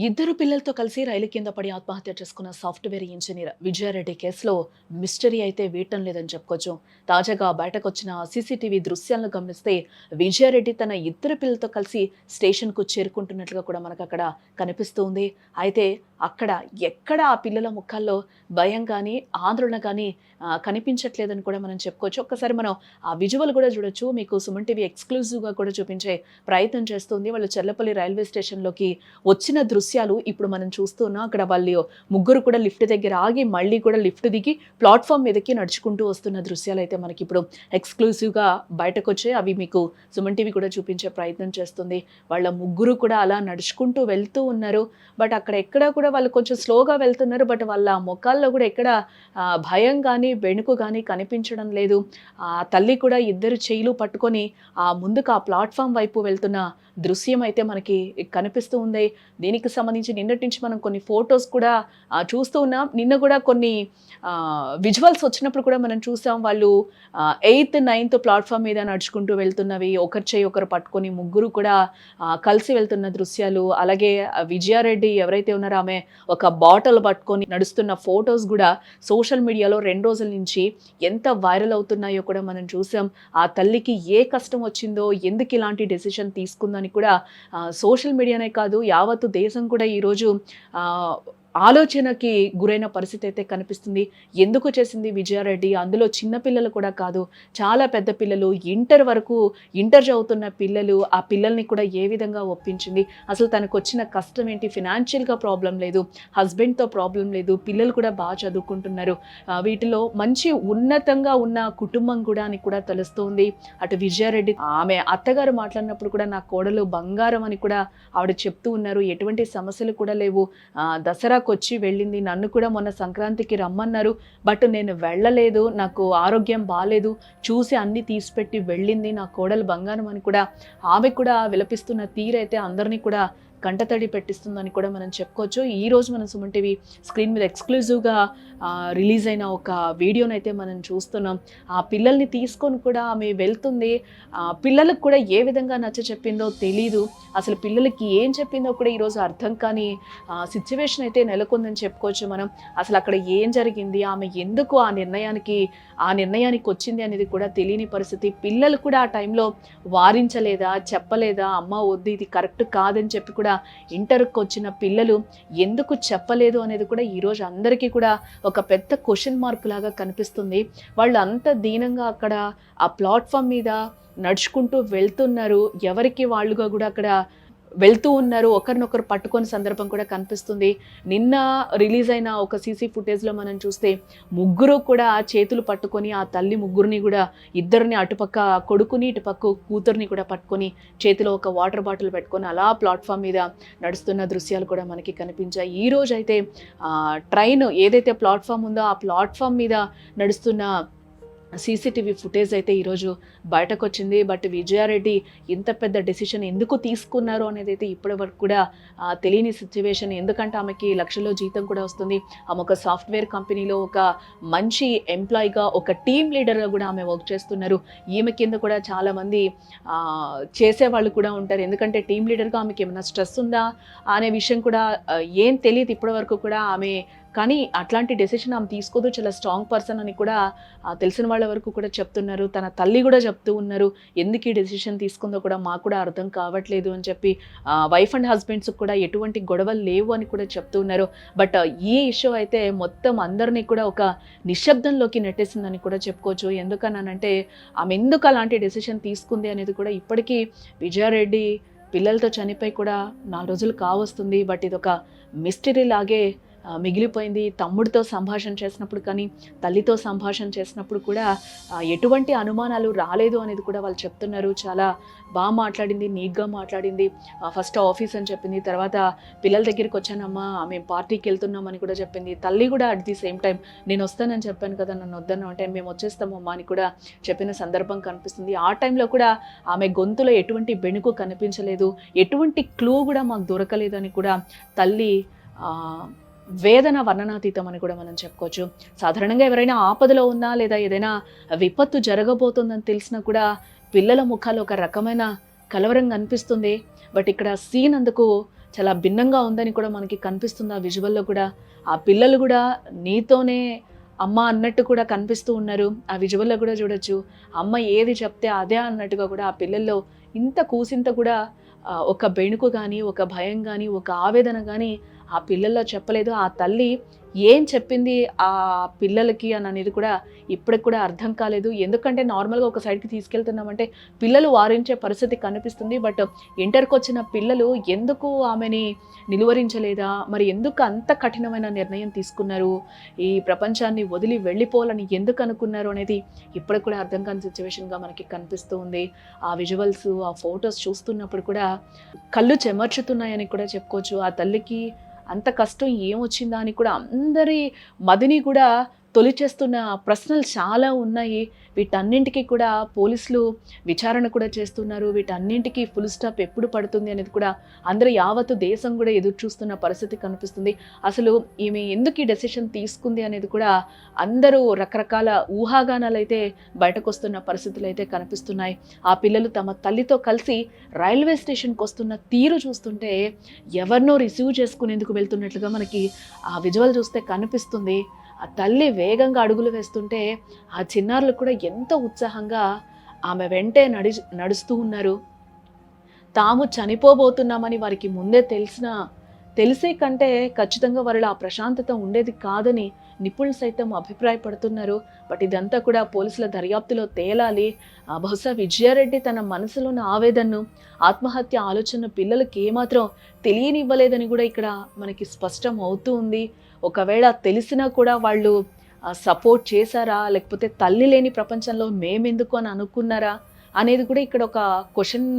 ఇద్దరు పిల్లలతో కలిసి రైలు కింద పడి ఆత్మహత్య చేసుకున్న సాఫ్ట్వేర్ ఇంజనీర్ విజయారెడ్డి కేసులో మిస్టరీ అయితే వీడటం లేదని చెప్పుకోవచ్చు. తాజాగా బయటకొచ్చిన సీసీటీవీ దృశ్యాలను గమనిస్తే విజయారెడ్డి తన ఇద్దరు పిల్లలతో కలిసి స్టేషన్కు చేరుకుంటున్నట్లుగా కూడా మనకు అక్కడ కనిపిస్తూ ఉంది. అయితే అక్కడ ఎక్కడ ఆ పిల్లల ముఖాల్లో భయం కానీ ఆందోళన కానీ కనిపించట్లేదని కూడా మనం చెప్పుకోవచ్చు. ఒక్కసారి మనం ఆ విజువల్ కూడా చూడొచ్చు. మీకు సుమన్ టీవీ ఎక్స్క్లూజివ్గా కూడా చూపించే ప్రయత్నం చేస్తుంది. వాళ్ళు చల్లపల్లి రైల్వే స్టేషన్లోకి వచ్చిన దృశ్యాలు ఇప్పుడు మనం చూస్తున్నాం. అక్కడ వాళ్ళు ముగ్గురు కూడా లిఫ్ట్ దగ్గర ఆగి మళ్ళీ కూడా లిఫ్ట్ దిగి ప్లాట్ఫామ్ మీదకి నడుచుకుంటూ వస్తున్న దృశ్యాలు అయితే మనకి ఇప్పుడు ఎక్స్క్లూజివ్గా బయటకొచ్చాయి. అవి మీకు సుమన్ టీవీ కూడా చూపించే ప్రయత్నం చేస్తుంది. వాళ్ళ ముగ్గురు కూడా అలా నడుచుకుంటూ వెళ్తూ ఉన్నారు. బట్ అక్కడ ఎక్కడ కూడా వాళ్ళు కొంచెం స్లోగా వెళ్తున్నారు. బట్ వాళ్ళ మొఖాల్లో కూడా ఎక్కడ భయం కానీ బెణుకు కానీ కనిపించడం లేదు. ఆ తల్లి కూడా ఇద్దరు చేయిలు పట్టుకొని ముందుకు ఆ ప్లాట్ఫామ్ వైపు వెళ్తున్న దృశ్యం అయితే మనకి కనిపిస్తూ ఉంది. దీనికి సంబంధించి నిన్నటి నుంచి మనం కొన్ని ఫొటోస్ కూడా చూస్తూ ఉన్నాం. నిన్న కూడా కొన్ని విజువల్స్ వచ్చినప్పుడు కూడా మనం చూసాం. వాళ్ళు 8th 9th ప్లాట్ఫామ్ మీద నడుచుకుంటూ వెళ్తున్నవి, ఒకరి చేయి ఒకరు పట్టుకొని ముగ్గురు కూడా కలిసి వెళ్తున్న దృశ్యాలు. అలాగే విజయారెడ్డి ఎవరైతే ఉన్నారో ఆమె ఒక బాటిల్ పట్టుకొని నడుస్తున్న ఫొటోస్ కూడా సోషల్ మీడియాలో 2 రోజుల నుంచి ఎంత వైరల్ అవుతున్నాయో కూడా మనం చూసాం. ఆ తల్లికి ఏ కష్టం వచ్చిందో, ఎందుకు ఇలాంటి డెసిషన్ తీసుకుందని కూడా సోషల్ మీడియానే కాదు యావత్తు దేశం కూడా ఈరోజు ఆలోచనకి గురైన పరిస్థితి అయితే కనిపిస్తుంది. ఎందుకు చేసింది విజయారెడ్డి? అందులో చిన్న పిల్లలు కూడా కాదు, చాలా పెద్ద పిల్లలు, ఇంటర్ చదువుతున్న పిల్లలు. ఆ పిల్లల్ని కూడా ఏ విధంగా ఒప్పించింది? అసలు తనకు వచ్చిన కష్టం ఏంటి? ఫినాన్షియల్గా ప్రాబ్లం లేదు, హస్బెండ్తో ప్రాబ్లం లేదు, పిల్లలు కూడా బాగా చదువుకుంటున్నారు. వీటిలో మంచి ఉన్నతంగా ఉన్న కుటుంబం కూడా అని కూడా తెలుస్తుంది. అటు విజయారెడ్డి ఆమె అత్తగారు మాట్లాడినప్పుడు కూడా నా కోడలు బంగారం అని కూడా ఆవిడ చెప్తూ ఉన్నారు. ఎటువంటి సమస్యలు కూడా లేవు, దసరా వచ్చి వెళ్ళింది, నన్ను కూడా మొన్న సంక్రాంతికి రమ్మన్నారు, బట్ నేను వెళ్ళలేదు, నాకు ఆరోగ్యం బాగాలేదు, చూసి అన్ని తీసిపెట్టి వెళ్ళింది, నా కోడలు బంగారం అని కూడా ఆమె కూడా విలపిస్తున్న తీరైతే అందరినీ కూడా కంటతడి పెట్టిస్తుందని కూడా మనం చెప్పుకోవచ్చు. ఈరోజు మనం సుమన్ టీవీ స్క్రీన్ మీద ఎక్స్క్లూజివ్గా రిలీజ్ అయిన ఒక వీడియోనైతే మనం చూస్తున్నాం. ఆ పిల్లల్ని తీసుకొని కూడా ఆమె వెళ్తుంది. పిల్లలకు కూడా ఏ విధంగా నచ్చ చెప్పిందో తెలీదు. అసలు పిల్లలకి ఏం చెప్పిందో కూడా ఈరోజు అర్థం కాని సిచ్యువేషన్ అయితే నెలకొందని చెప్పుకోవచ్చు మనం. అసలు అక్కడ ఏం జరిగింది, ఆమె ఎందుకు ఆ నిర్ణయానికి వచ్చింది అనేది కూడా తెలియని పరిస్థితి. పిల్లలు కూడా ఆ టైంలో వారించలేదా, చెప్పలేదా, అమ్మ వద్దు ఇది కరెక్ట్ కాదని చెప్పి కూడా ఇంటర్కి వచ్చిన పిల్లలు ఎందుకు చెప్పలేదు అనేది కూడా ఈరోజు అందరికీ కూడా ఒక పెద్ద క్వశ్చన్ మార్క్ లాగా కనిపిస్తుంది. వాళ్ళు అంత దీనంగా అక్కడ ఆ ప్లాట్ఫామ్ మీద నడుచుకుంటూ వెళ్తున్నారు, ఎవరికి వాళ్ళుగా కూడా అక్కడ వెళ్తూ ఉన్నారు, ఒకరినొకరు పట్టుకొని సందర్భం కూడా కనిపిస్తుంది. నిన్న రిలీజ్ అయిన ఒక సీసీ ఫుటేజ్లో మనం చూస్తే ముగ్గురు కూడా చేతులు పట్టుకొని ఆ తల్లి ముగ్గురిని కూడా ఇద్దరిని అటుపక్క కొడుకుని ఇటుపక్క కూతుర్ని కూడా పట్టుకొని చేతిలో ఒక వాటర్ బాటిల్ పెట్టుకొని అలా ప్లాట్ఫామ్ మీద నడుస్తున్న దృశ్యాలు కూడా మనకి కనిపించాయి. ఈ రోజు అయితే ట్రైన్ ఏదైతే ప్లాట్ఫామ్ ఉందో ఆ ప్లాట్ఫామ్ మీద నడుస్తున్న సీసీటీవీ ఫుటేజ్ అయితే ఈరోజు బయటకు వచ్చింది. బట్ విజయారెడ్డి ఇంత పెద్ద డెసిషన్ ఎందుకు తీసుకున్నారు అనేది అయితే ఇప్పటి వరకు కూడా తెలియని సిచ్యువేషన్. ఎందుకంటే ఆమెకి లక్షల్లో జీతం కూడా వస్తుంది. ఆమె ఒక సాఫ్ట్వేర్ కంపెనీలో ఒక మంచి ఎంప్లాయీగా, ఒక టీమ్ లీడర్గా కూడా ఆమె వర్క్ చేస్తున్నారు. ఈమె కింద కూడా చాలామంది చేసేవాళ్ళు కూడా ఉంటారు. ఎందుకంటే టీమ్ లీడర్గా ఆమెకి ఏమైనా స్ట్రెస్ ఉందా అనే విషయం కూడా ఏం తెలియదు ఇప్పటి వరకు కూడా ఆమె. కానీ అట్లాంటి డెసిషన్ ఆమె తీసుకోదు, చాలా స్ట్రాంగ్ పర్సన్ అని కూడా తెలిసిన వాళ్ళ వరకు కూడా చెప్తున్నారు. తన తల్లి కూడా చెప్తూ ఉన్నారు, ఎందుకు ఈ డెసిషన్ తీసుకుందో కూడా మాకు కూడా అర్థం కావట్లేదు అని చెప్పి. వైఫ్ అండ్ హస్బెండ్స్ కూడా ఎటువంటి గొడవలు లేవు అని కూడా చెప్తూ ఉన్నారు. బట్ ఈ ఇష్యూ అయితే మొత్తం అందరినీ కూడా ఒక నిశ్శబ్దంలోకి నెట్టేసిందని కూడా చెప్పుకోవచ్చు. ఎందుకన్నానంటే ఆమె ఎందుకు అలాంటి డెసిషన్ తీసుకుంది అనేది కూడా ఇప్పటికీ విజయారెడ్డి పిల్లలతో చనిపోయి కూడా 4 రోజులు కావస్తుంది. బట్ ఇది ఒక మిస్టరీ లాగే మిగిలిపోయింది. తమ్ముడితో సంభాషణ చేసినప్పుడు కానీ తల్లితో సంభాషణ చేసినప్పుడు కూడా ఎటువంటి అనుమానాలు రాలేదు అనేది కూడా వాళ్ళు చెప్తున్నారు. చాలా బాగా మాట్లాడింది, నీట్గా మాట్లాడింది. ఫస్ట్ ఆఫీస్ అని చెప్పింది, తర్వాత పిల్లల దగ్గరికి వచ్చానమ్మా మేము పార్టీకి వెళ్తున్నామని కూడా చెప్పింది. తల్లి కూడా అట్ ది సేమ్ టైం నేను వస్తానని చెప్పాను కదా, నన్ను వద్దను అంటే మేము వచ్చేస్తామమ్మా అని కూడా చెప్పిన సందర్భం కనిపిస్తుంది. ఆ టైంలో కూడా ఆమె గొంతులో ఎటువంటి బెణుకు కనిపించలేదు, ఎటువంటి క్లూ కూడా మాకు దొరకలేదు అని కూడా తల్లి వేదన వర్ణనాతీతం అని కూడా మనం చెప్పుకోవచ్చు. సాధారణంగా ఎవరైనా ఆపదలో ఉన్నా లేదా ఏదైనా విపత్తు జరగబోతుందని తెలిసినా కూడా పిల్లల ముఖాలు ఒక రకమైన కలవరం కనిపిస్తుంది. బట్ ఇక్కడ సీన్ అందుకు చాలా భిన్నంగా ఉందని కూడా మనకి కనిపిస్తుంది ఆ విజువల్‌లో కూడా. ఆ పిల్లలు గూడా నీతోనే అమ్మ అన్నట్టు కూడా కనిపిస్తూ ఉన్నారు. ఆ విజువల్‌లో కూడా చూడొచ్చు. అమ్మ ఏది చెప్తే అదే అన్నట్టుగా కూడా ఆ పిల్లల్లో ఇంత కూసింత కూడా ఒక బెణుకు గాని, ఒక భయం గాని, ఒక ఆవేదన గాని ఆ పిల్లల్లో చెప్పలేదు. ఆ తల్లి ఏం చెప్పింది ఆ పిల్లలకి అనేది కూడా ఇప్పటికి కూడా అర్థం కాలేదు. ఎందుకంటే నార్మల్‌గా ఒక సైడ్‌కి తీసుకెళ్తున్నామంటే పిల్లలు వారించే పరిస్థితి కనిపిస్తుంది. బట్ ఇంటర్‌కొచ్చిన పిల్లలు ఎందుకు ఆమెని నిలువరించలేదా? మరి ఎందుకు అంత కఠినమైన నిర్ణయం తీసుకున్నారు? ఈ ప్రపంచాన్ని వదిలి వెళ్ళిపోవాలని ఎందుకు అనుకున్నారు అనేది ఇప్పటికి కూడా అర్థం కాని సిట్యుయేషన్‌గా మనకి కనిపిస్తూ ఉంది. ఆ విజువల్స్, ఆ ఫోటోస్ చూస్తున్నప్పుడు కూడా కళ్ళు చెమర్చుతున్నాయని కూడా చెప్పుకోవచ్చు. ఆ తల్లికి అంత కష్టం ఏమొచ్చిందా అని కూడా అందరి మదిని కూడా తొలిచేస్తున్న ప్రశ్నలు చాలా ఉన్నాయి. వీటన్నింటికి కూడా పోలీసులు విచారణ కూడా చేస్తున్నారు. వీటన్నింటికి ఫుల్ స్టాప్ ఎప్పుడు పడుతుంది అనేది కూడా అందరూ యావత్తు దేశం కూడా ఎదురు చూస్తున్న పరిస్థితి కనిపిస్తుంది. అసలు ఈమె ఎందుకు ఈ డెసిషన్ తీసుకుంది అనేది కూడా అందరూ రకరకాల ఊహాగానాలైతే బయటకొస్తున్న పరిస్థితులైతే కనిపిస్తున్నాయి. ఆ పిల్లలు తమ తల్లితో కలిసి రైల్వే స్టేషన్‌కొస్తున్న తీరు చూస్తుంటే ఎవరినో రిసీవ్ చేసుకునేందుకు వెళ్తున్నట్లుగా మనకి ఆ విజువల్ చూస్తే కనిపిస్తుంది. ఆ తల్లి వేగంగా అడుగులు వేస్తుంటే ఆ చిన్నారులు కూడా ఎంతో ఉత్సాహంగా ఆమె వెంటే నడుస్తూ ఉన్నారు. తాము చనిపోబోతున్నామని వారికి ముందే తెలిసే కంటే ఖచ్చితంగా వారిలో ఆ ప్రశాంతత ఉండేది కాదని నిపుణులు సైతం అభిప్రాయపడుతున్నారు. బట్ ఇదంతా కూడా పోలీసుల దర్యాప్తులో తేలాలి. బహుశా విజయారెడ్డి తన మనసులో ఉన్న ఆవేదనను, ఆత్మహత్య ఆలోచన పిల్లలకి ఏమాత్రం తెలియనివ్వలేదని కూడా ఇక్కడ మనకి స్పష్టం అవుతూ ఉంది. ఒకవేళ తెలిసినా కూడా వాళ్ళు సపోర్ట్ చేశారా? లేకపోతే తల్లి లేని ప్రపంచంలో మేమెందుకు అని అనుకున్నారా? అనేది కూడా ఇక్కడ ఒక క్వెషన్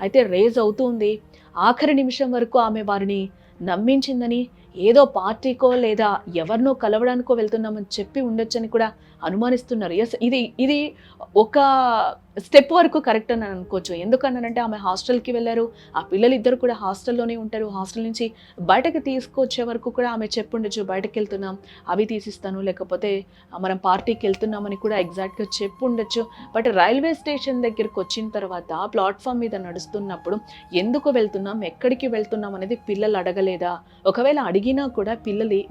అయితే రేజ్ అవుతూ ఉంది. ఆఖరి నిమిషం వరకు ఆమె వారిని నమ్మించిందని, ఏదో పార్టీకో లేదా ఎవరినో కలవడానికో వెళ్తున్నామని చెప్పి ఉండొచ్చని కూడా అనుమానిస్తున్నారు. యెస్, ఇది ఒక స్టెప్ వరకు కరెక్ట్ అని అనుకోవచ్చు. ఎందుకన్నానంటే ఆమె హాస్టల్‌కి వెళ్లారు. ఆ పిల్లలిద్దరూ కూడా హాస్టల్‌లోనే ఉంటారు. హాస్టల్ నుంచి బయటకి తీసుకొచ్చే వరకు కూడా ఆమె చెప్పుండొచ్చు. బయటకెళ్తున్నాం, అవి తీసిస్తాను, లేకపోతే మనం పార్టీకెళ్తున్నామని కూడా ఎగ్జాక్ట్‌గా చెప్పుండొచ్చు. బట్ రైల్వే స్టేషన్ దగ్గరకొచ్చిన తర్వాత ప్లాట్‌ఫామ్ మీద నడుస్తున్నప్పుడు ఎందుకు వెళ్తున్నాం, ఎక్కడికి వెళ్తున్నాం అనేది పిల్లలు అడగలేదా? ఒకవేళ అడిగినా కూడా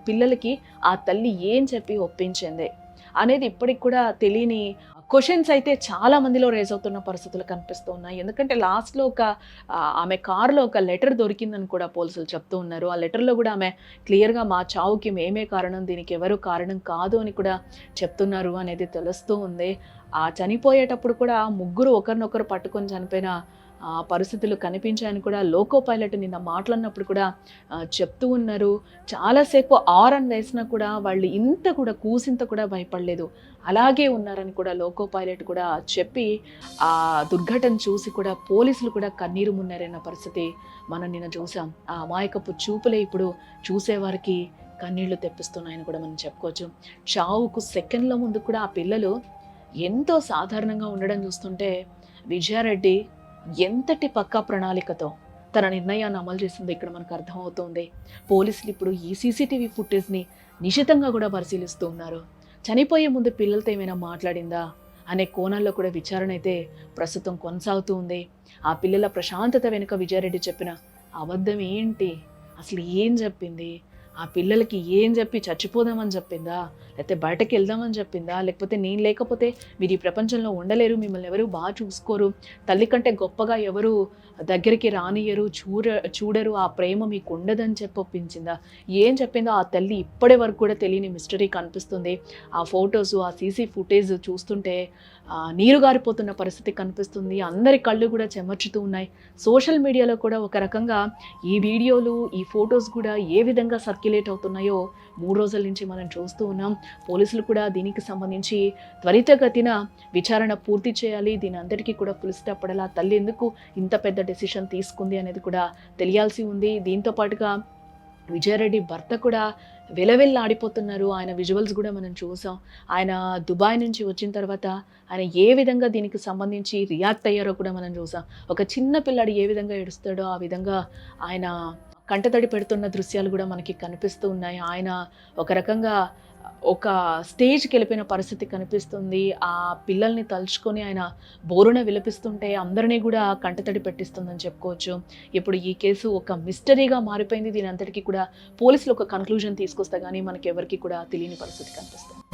పిల్లలకి ఆ తల్లి ఏం చెప్పి ఒప్పించింది అనేది ఇప్పటికి కూడా తెలియని క్వెషన్స్ అయితే చాలా మందిలో రేజ్ అవుతున్న పరిస్థితులు కనిపిస్తూ ఉన్నాయి. ఎందుకంటే లాస్ట్‌లో ఆమె కార్‌లో ఒక లెటర్ దొరికిందని కూడా పోలీసులు చెప్తూ ఉన్నారు. ఆ లెటర్‌లో కూడా ఆమె క్లియర్‌గా మా చావుకి మేమే కారణం, దీనికి ఎవరు కారణం కాదు అని కూడా చెప్తున్నారు అనేది తెలుస్తూ ఉంది. ఆ చనిపోయేటప్పుడు కూడా ముగ్గురు ఒకరినొకరు పట్టుకొని చనిపోయిన పరిస్థితులు కనిపించాయని కూడా లోకో పైలట్ నిన్న మాట్లాడినప్పుడు కూడా చెప్తూ ఉన్నారు. చాలాసేపు హారన్ వేసినా కూడా వాళ్ళు ఇంత కూడా కూసింత కూడా భయపడలేదు, అలాగే ఉన్నారని కూడా లోకో పైలట్ కూడా చెప్పి ఆ దుర్ఘటన చూసి కూడా పోలీసులు కూడా కన్నీరు మున్నరైన పరిస్థితి మనం నిన్న చూసాం. ఆ అమాయకపు చూపులే ఇప్పుడు చూసేవారికి కన్నీళ్లు తెప్పిస్తున్నాయని కూడా మనం చెప్పుకోవచ్చు. చావుకు సెకండ్ల ముందు కూడా ఆ పిల్లలు ఎంతో సాధారణంగా ఉండడం చూస్తుంటే విజయారెడ్డి ఎంతటి పక్కా ప్రణాళికతో తన నిర్ణయాన్ని అమలు చేసిందో ఇక్కడ మనకు అర్థమవుతోంది. పోలీసులు ఇప్పుడు ఈ సీసీటీవీ ఫుటేజ్‌ని నిశితంగా కూడా పరిశీలిస్తూ ఉన్నారు. చనిపోయే ముందు పిల్లలతో ఏమైనా మాట్లాడిందా అనే కోణాల్లో కూడా విచారణ అయితే ప్రస్తుతం కొనసాగుతూ ఉంది. ఆ పిల్లల ప్రశాంతత వెనుక విజయారెడ్డి చెప్పిన అబద్ధం ఏంటి? అసలు ఏం చెప్పింది? ఆ పిల్లలకి ఏం చెప్పి చచ్చిపోదామని చెప్పిందా? లేకపోతే బయటకి వెళ్దామని చెప్పిందా? లేకపోతే నేను లేకపోతే మీరు ఈ ప్రపంచంలో ఉండలేరు, మిమ్మల్ని ఎవరు బాగా చూసుకోరు, తల్లి కంటే గొప్పగా ఎవరు దగ్గరికి రానియ్యరు, చూడరు, ఆ ప్రేమ మీకు ఉండదని చెప్పి ఒప్పించిందా? ఏం చెప్పిందో ఆ తల్లి ఇప్పటి వరకు కూడా తెలియని మిస్టరీ కనిపిస్తుంది. ఆ ఫొటోస్, ఆ సీసీ ఫుటేజ్ చూస్తుంటే నీరు గారిపోతున్న పరిస్థితి కనిపిస్తుంది. అందరి కళ్ళు కూడా చెమర్చుతూ ఉన్నాయి. సోషల్ మీడియాలో కూడా ఒక రకంగా ఈ వీడియోలు, ఈ ఫొటోస్ కూడా ఏ విధంగా సర్క్యులేట్ అవుతున్నాయో 3 రోజుల నుంచి మనం చూస్తూ ఉన్నాం. పోలీసులు కూడా దీనికి సంబంధించి త్వరితగతిన విచారణ పూర్తి చేయాలి. దీని అందరికీ కూడా ఫుల్ స్టాప్ పడాలి. ఆ తల్లి ఎందుకు ఇంత పెద్ద డెసిషన్ తీసుకుంది అనేది కూడా తెలియాల్సి ఉంది. దీంతో పాటుగా విజయారెడ్డి భర్త కూడా వెలవెల్లాడిపోతున్నారు. ఆయన విజువల్స్ కూడా మనం చూసాం. ఆయన దుబాయ్ నుంచి వచ్చిన తర్వాత ఆయన ఏ విధంగా దీనికి సంబంధించి రియాక్ట్ అయ్యారో కూడా మనం చూసాం. ఒక చిన్న పిల్లాడు ఏ విధంగా ఏడుస్తాడో ఆ విధంగా ఆయన కంటతడి పెడుతున్న దృశ్యాలు కూడా మనకి కనిపిస్తూ ఉన్నాయి. ఆయన ఒక రకంగా ఒక స్టేజ్‌కెళ్ళిపోయిన పరిస్థితి కనిపిస్తుంది. ఆ పిల్లల్ని తలుచుకొని ఆయన బోరున విలపిస్తుంటే అందరిని గూడా కంటతడి పెట్టిస్తుందని చెప్పుకోవచ్చు. ఇప్పుడు ఈ కేసు ఒక మిస్టరీగా మారిపోయింది. దీనంతటికి కూడా పోలీసులు ఒక కన్క్లూజన్ తీసుకొస్తే గాని మనకెవరికీ కూడా తెలియని పరిస్థితి కనిపిస్తుంది.